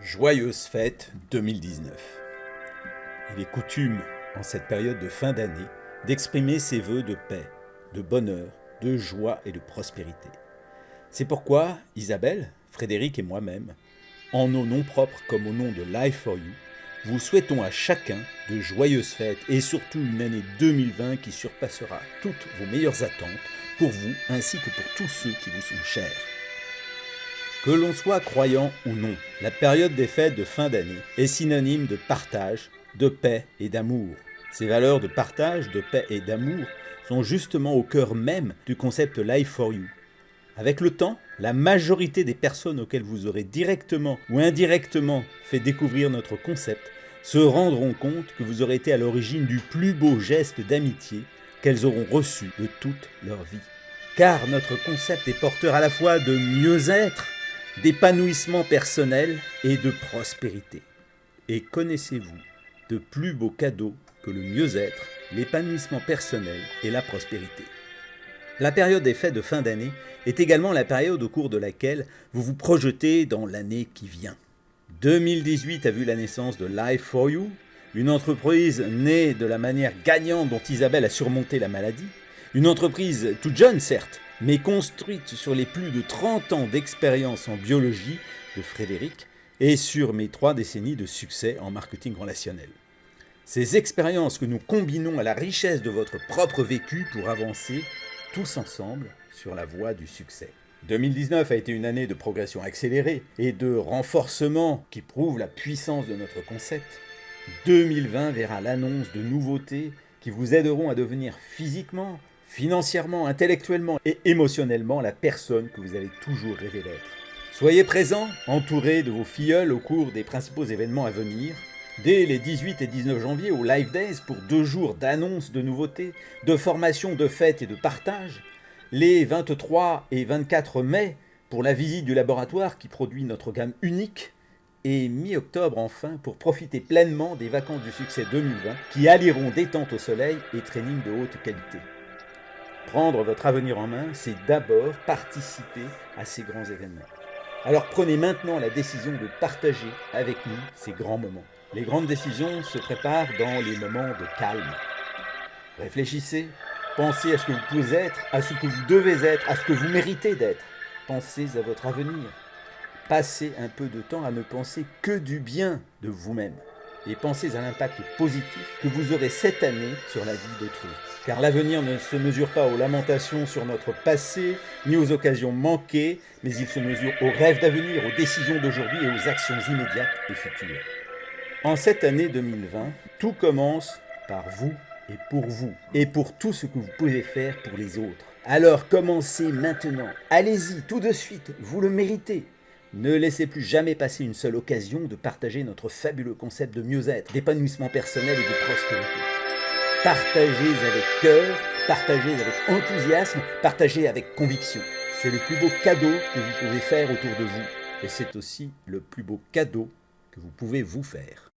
Joyeuse fête 2019. Il est coutume, en cette période de fin d'année, d'exprimer ses vœux de paix, de bonheur, de joie et de prospérité. C'est pourquoi Isabelle, Frédéric et moi-même, en nos noms propres comme au nom de Life for You, vous souhaitons à chacun de joyeuses fêtes et surtout une année 2020 qui surpassera toutes vos meilleures attentes pour vous ainsi que pour tous ceux qui vous sont chers. Que l'on soit croyant ou non, la période des fêtes de fin d'année est synonyme de partage, de paix et d'amour. Ces valeurs de partage, de paix et d'amour sont justement au cœur même du concept Life for You. Avec le temps, la majorité des personnes auxquelles vous aurez directement ou indirectement fait découvrir notre concept se rendront compte que vous aurez été à l'origine du plus beau geste d'amitié qu'elles auront reçu de toute leur vie. Car notre concept est porteur à la fois de mieux-être, d'épanouissement personnel et de prospérité. Et connaissez-vous de plus beaux cadeaux que le mieux-être, l'épanouissement personnel et la prospérité? La période des fêtes de fin d'année est également la période au cours de laquelle vous vous projetez dans l'année qui vient. 2018 a vu la naissance de Life for You, une entreprise née de la manière gagnante dont Isabelle a surmonté la maladie, une entreprise toute jeune certes, mais construite sur les plus de 30 ans d'expérience en biologie de Frédéric et sur mes 3 décennies de succès en marketing relationnel. Ces expériences que nous combinons à la richesse de votre propre vécu pour avancer tous ensemble sur la voie du succès. 2019 a été une année de progression accélérée et de renforcement qui prouve la puissance de notre concept. 2020 verra l'annonce de nouveautés qui vous aideront à devenir physiquement, financièrement, intellectuellement et émotionnellement la personne que vous avez toujours rêvé d'être. Soyez présents, entourés de vos filleuls au cours des principaux événements à venir, dès les 18 et 19 janvier au Live Days pour 2 jours d'annonces de nouveautés, de formation, de fêtes et de partage, les 23 et 24 mai pour la visite du laboratoire qui produit notre gamme unique, et mi-octobre enfin pour profiter pleinement des vacances du succès 2020 qui allieront détente au soleil et training de haute qualité. Prendre votre avenir en main, c'est d'abord participer à ces grands événements. Alors prenez maintenant la décision de partager avec nous ces grands moments. Les grandes décisions se préparent dans les moments de calme. Réfléchissez, pensez à ce que vous pouvez être, à ce que vous devez être, à ce que vous méritez d'être. Pensez à votre avenir. Passez un peu de temps à ne penser que du bien de vous-même. Et pensez à l'impact positif que vous aurez cette année sur la vie d'autrui. Car l'avenir ne se mesure pas aux lamentations sur notre passé, ni aux occasions manquées, mais il se mesure aux rêves d'avenir, aux décisions d'aujourd'hui et aux actions immédiates et futures. En cette année 2020, tout commence par vous et pour tout ce que vous pouvez faire pour les autres. Alors commencez maintenant, allez-y tout de suite, vous le méritez. Ne laissez plus jamais passer une seule occasion de partager notre fabuleux concept de mieux-être, d'épanouissement personnel et de prospérité. Partagez avec cœur, partagez avec enthousiasme, partagez avec conviction. C'est le plus beau cadeau que vous pouvez faire autour de vous. Et c'est aussi le plus beau cadeau que vous pouvez vous faire.